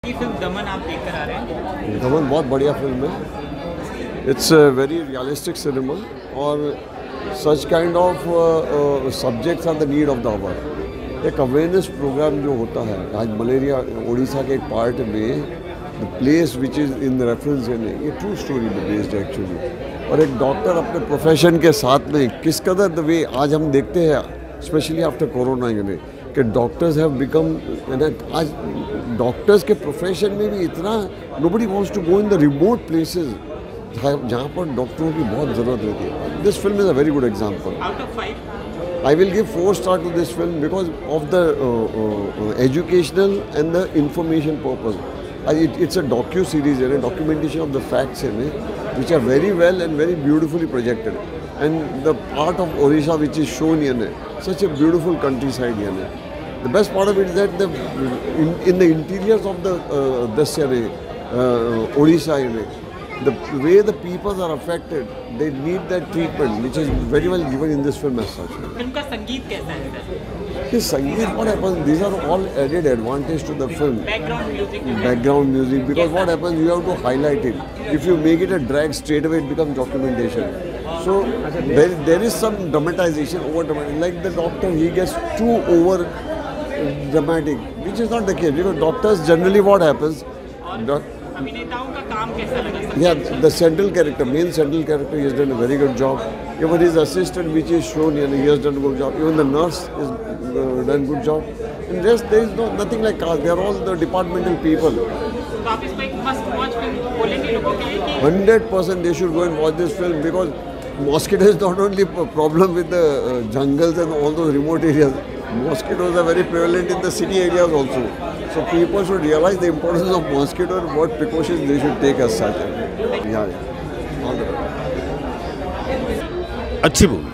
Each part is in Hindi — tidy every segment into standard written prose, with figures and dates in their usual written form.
ये फिल्म दमन आप देख कर आ रहे हैं? दमन बहुत बढ़िया फिल्म है। इट्स वेरी रियलिस्टिक सिनेमा और such kind of subjects are the need of the hour. एक अवेयरनेस प्रोग्राम जो होता है आज मलेरिया उड़ीसा के एक पार्ट में the place which is in reference ये ट्रू स्टोरी में बेस्ड एक्चुअली। और एक डॉक्टर अपने प्रोफेशन के साथ में किस कदर द वे आज हम देखते हैं स्पेशली आफ्टर कोरोना कि डॉक्टर्स हैव बिकम आज डॉक्टर्स के प्रोफेशन में भी इतना nobody wants to go in the remote places जहाँ पर डॉक्टरों की बहुत ज़रूरत रहती है। This film is a very good example. Out of 5 I will give 4 stars to this film because of the educational and the information purpose. It's a docu-series, a documentation of the facts which are very well and very beautifully projected. And the part of Odisha which is shown here, such a beautiful countryside here. The best part of it is that in the interiors of the Odisha, the way the people are affected, they need that treatment, which is very well given in this film as such. Film का संगीत कैसा है sir? This Sangeet, what happens, these are all added advantage to the film. Background music Because what happens, you have to highlight it. If you make it a drag, straight away it becomes documentation. So there is some dramatization, over dramatic. Like the doctor, he gets too over dramatic, which is not the case. Because doctors generally what happens, अभिनेताओं का काम कैसा लगा? yeah, the main central character, he has done a very good job. Even his assistant, which is shown here, he has done a good job. Even the nurse has done good job. And rest, there is nothing like cast. They are all the departmental people. तो आप इसको एक मस्ट वॉच फिल्म बोलेंगे लोगों के लिए कि 100% they should go and watch this film because mosquito is not only a problem with the jungles and all those remote areas. Mosquitoes are very prevalent in the city areas also. So people should realize the importance of mosquito and what precautions they should take as such. Yeah. All the best. अच्छी मूवी है,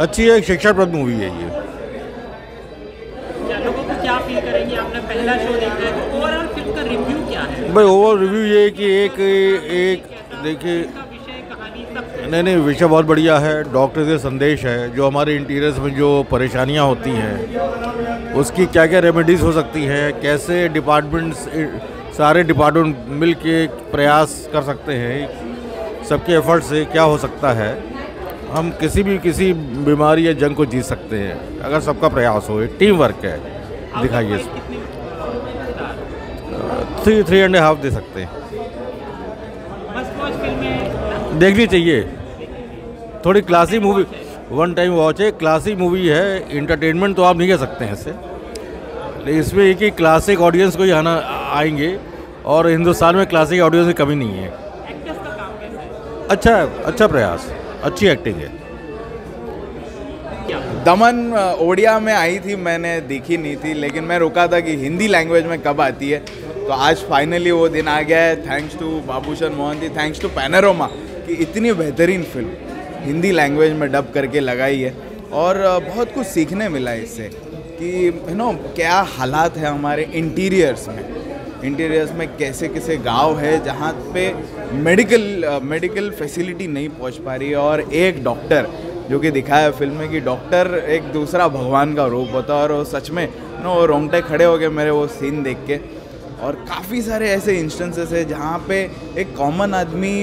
अच्छी है, एक शिक्षाप्रद मूवी है ये। क्या लोगों को क्या फील करेंगे? आपने पहला शो देखा है तो ओवरऑल फिल्म का रिव्यू क्या है? भाई ओवर रिव्यू ये है कि एक देखिए, विषय कहानी सब नहीं विषय बहुत बढ़िया है। डॉक्टर के संदेश है जो हमारे इंटीरियर्स में जो परेशानियां होती हैं उसकी क्या क्या रेमेडीज़ हो सकती हैं, कैसे डिपार्टमेंट्स सारे डिपार्टमेंट मिल के प्रयास कर सकते हैं, सबके एफर्ट से क्या हो सकता है, हम किसी बीमारी या जंग को जीत सकते हैं अगर सबका प्रयास हो। टीम वर्क है, दिखाइए। 3.5 दे सकते हैं। मस्ट वॉच फिल्म है, देखनी चाहिए, थोड़ी classy movie, one time watch है, क्लासी मूवी है। इंटरटेनमेंट तो आप नहीं कह सकते हैं इससे, लेकिन इसमें एक ही क्लासिक ऑडियंस को ही आएंगे और हिंदुस्तान में क्लासिक ऑडियंस की कमी नहीं है। एक्टर्स का काम कैसा है? अच्छा प्रयास, अच्छी एक्टिंग है। दमन ओडिया में आई थी, मैंने देखी नहीं थी, लेकिन मैं रुका था कि हिंदी लैंग्वेज में कब आती है। तो आज फाइनली वो दिन आ गया है। Thanks to Babushan Mohanty, thanks to Panorama कि इतनी बेहतरीन फिल्म हिंदी लैंग्वेज में डब करके लगाई है। और बहुत कुछ सीखने मिला इससे कि क्या हालात है हमारे इंटीरियर्स में कैसे गांव है जहाँ पे मेडिकल फैसिलिटी नहीं पहुँच पा रही है। और एक डॉक्टर जो कि दिखाया है फिल्म में कि डॉक्टर एक दूसरा भगवान का रूप होता है। और वो सच में वो रोंगटे खड़े हो गए मेरे वो सीन देख के। और काफ़ी सारे ऐसे इंस्टेंसेस है जहाँ पे एक कॉमन आदमी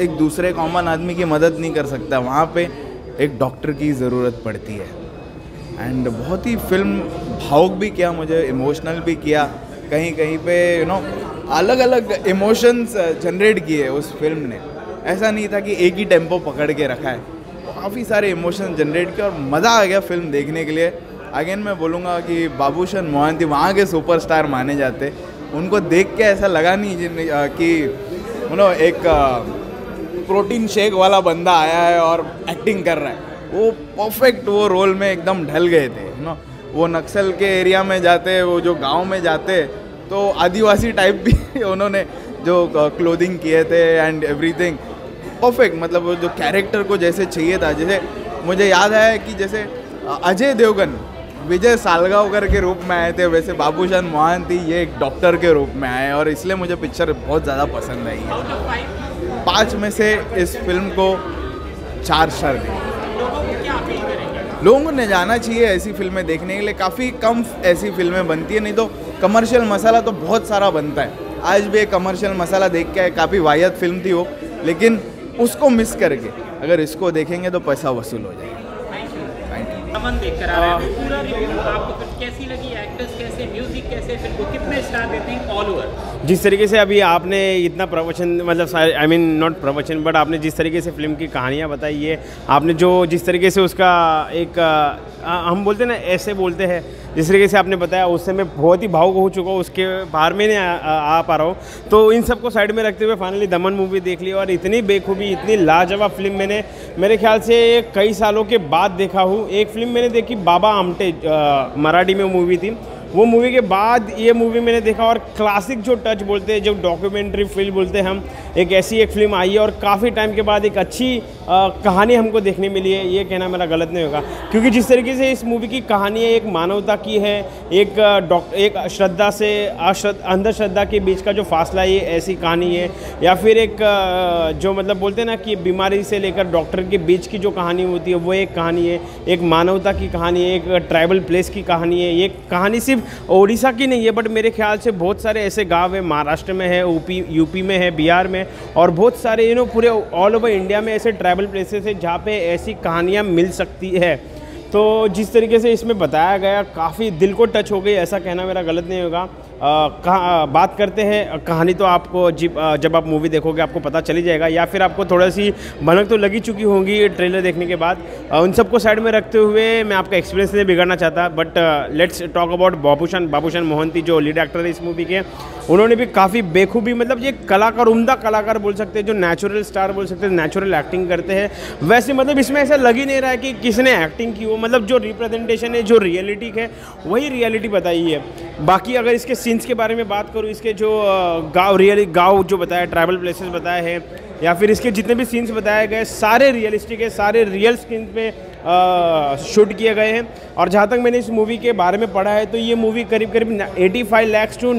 एक दूसरे कॉमन आदमी की मदद नहीं कर सकता, वहाँ पे एक डॉक्टर की ज़रूरत पड़ती है। एंड बहुत ही फिल्म भावुक भी किया मुझे, इमोशनल भी किया, कहीं पे अलग अलग इमोशंस जनरेट किए उस फिल्म ने। ऐसा नहीं था कि एक ही टेम्पो पकड़ के रखा है, काफ़ी सारे इमोशंस जनरेट किए और मज़ा आ गया फिल्म देखने के लिए। अगेन मैं बोलूँगा कि बाबूशन मोहंती वहाँ के सुपरस्टार माने जाते, उनको देख के ऐसा लगा नहीं कि एक प्रोटीन शेक वाला बंदा आया है और एक्टिंग कर रहा है। वो परफेक्ट वो रोल में एकदम ढल गए थे। वो नक्सल के एरिया में जाते, वो जो गांव में जाते तो आदिवासी टाइप भी उन्होंने जो क्लोथिंग किए थे एंड एवरीथिंग परफेक्ट। मतलब वो जो कैरेक्टर को जैसे चाहिए था, जैसे मुझे याद है कि जैसे अजय देवगन विजय सालगांवकर के रूप में आए थे, वैसे बाबूशन मोहंती ये एक डॉक्टर के रूप में आए और इसलिए मुझे पिक्चर बहुत ज़्यादा पसंद आई है। 5 में से इस फिल्म को 4 स्टार देंगे। लोगों को जाना चाहिए ऐसी फिल्में देखने के लिए। काफ़ी कम ऐसी फिल्में बनती है, नहीं तो कमर्शियल मसाला तो बहुत सारा बनता है, आज भी एक कमर्शियल मसाला देख के काफ़ी वाहियात फिल्म थी वो, लेकिन उसको मिस करके अगर इसको देखेंगे तो पैसा वसूल हो जाएगा। अमन देख कर आ रहा है, पूरा रिव्यू आपको फिर कैसी लगी, एक्टर्स कैसे, म्यूजिक कैसे, फिल्म को कितने स्टार देते हैं ऑल ओवर? जिस तरीके से अभी आपने इतना प्रवचन, मतलब आई मीन नॉट प्रवचन, बट आपने जिस तरीके से फिल्म की कहानियाँ बताई है, आपने जो जिस तरीके से उसका एक हम बोलते हैं ना, ऐसे बोलते हैं, जिस तरीके से आपने बताया उससे मैं बहुत ही भावुक हो चुका हूँ, उसके बाहर में नहीं आ पा रहा हूँ। तो इन सबको साइड में रखते हुए फाइनली दमन मूवी देख ली और इतनी बेखूबी, इतनी लाजवाब फिल्म मैंने मेरे ख्याल से कई सालों के बाद देखा हूँ। एक फिल्म मैंने देखी बाबा आमटे, मराठी में मूवी थी, वो मूवी के बाद ये मूवी मैंने देखा और क्लासिक जो टच बोलते हैं, जो डॉक्यूमेंट्री फिल्म बोलते हैं हम, एक ऐसी एक फिल्म आई है और काफ़ी टाइम के बाद एक अच्छी कहानी हमको देखने मिली है। ये कहना मेरा गलत नहीं होगा, क्योंकि जिस तरीके से इस मूवी की कहानी है, एक मानवता की है, एक श्रद्धा से अंधश्रद्धा के बीच का जो फासला है, ये ऐसी कहानी है, या फिर एक जो मतलब बोलते हैं ना कि बीमारी से लेकर डॉक्टर के बीच की जो कहानी होती है वो एक कहानी है, एक मानवता की कहानी है, एक ट्राइबल प्लेस की कहानी है। ये कहानी सिर्फ ओडिशा की नहीं है, बट मेरे ख्याल से बहुत सारे ऐसे गांव है, महाराष्ट्र में है, यूपी में है, बिहार में, और बहुत सारे पूरे ऑल ओवर इंडिया में ऐसे ट्राइबल प्लेसेस है जहाँ पे ऐसी कहानियाँ मिल सकती है। तो जिस तरीके से इसमें बताया गया, काफ़ी दिल को टच हो गई, ऐसा कहना मेरा गलत नहीं होगा। बात करते हैं कहानी, तो आपको जब आप मूवी देखोगे आपको पता चली जाएगा, या फिर आपको थोड़ा सी भनक तो लगी चुकी होंगी ट्रेलर देखने के बाद। उन सबको साइड में रखते हुए मैं आपका एक्सपीरियंस नहीं बिगाड़ना चाहता, but let's talk about Babushan Mohanty, जो लीड एक्टर है इस मूवी के। उन्होंने भी काफ़ी बेखूबी, मतलब ये कलाकार, उम्दा कलाकार बोल सकते हैं, जो नेचुरल स्टार बोल सकते हैं, नेचुरल एक्टिंग करते हैं। वैसे मतलब इसमें ऐसा लग ही नहीं रहा है कि किसने एक्टिंग की हो, मतलब जो रिप्रेजेंटेशन है, जो रियलिटी है, वही रियलिटी बताई है। बाकी अगर इसके सीन्स के बारे में बात करूँ, इसके जो गाँव जो बताया, ट्राइबल प्लेसेस बताए हैं, या फिर इसके जितने भी सीन्स बताए गए, सारे रियलिस्टिक है, सारे रियल स्क्रीन पे शूट किए गए हैं। और जहाँ तक मैंने इस मूवी के बारे में पढ़ा है, तो ये मूवी करीब 85 लाख टू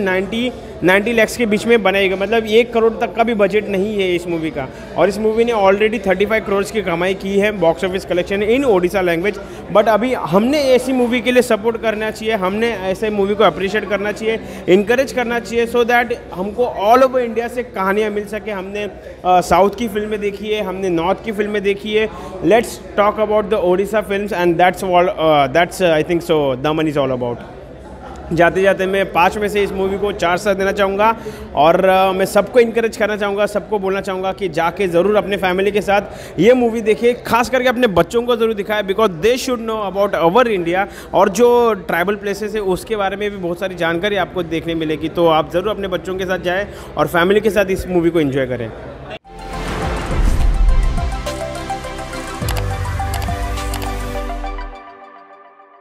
90 लाख के बीच में बनाएगा, मतलब 1 करोड़ तक का भी बजट नहीं है इस मूवी का। और इस मूवी ने ऑलरेडी 35 करोड़ की कमाई की है box office collection in Odisha language. But अभी हमने ऐसी मूवी के लिए सपोर्ट करना चाहिए, हमने ऐसे मूवी को अप्रिशिएट करना चाहिए, इनकरेज करना चाहिए, सो दैट हमको ऑल ओवर इंडिया से कहानियाँ मिल सके। हमने साउथ की फिल्में देखी है, हमने नॉर्थ की फिल्में देखी है। Let's talk about the Odisha films, and that's I think so Daman is all about. जाते जाते मैं 5 में से इस मूवी को 4 स्टार देना चाहूँगा, और मैं सबको इनकरेज करना चाहूँगा, सबको बोलना चाहूँगा कि जाके ज़रूर अपने फैमिली के साथ ये मूवी देखिए, खास करके अपने बच्चों को ज़रूर दिखाएं, because they should know about our India, और जो ट्राइबल प्लेसेस है उसके बारे में भी बहुत सारी जानकारी आपको देखने मिलेगी। तो आप ज़रूर अपने बच्चों के साथ जाएँ और फैमिली के साथ इस मूवी को एंजॉय करें।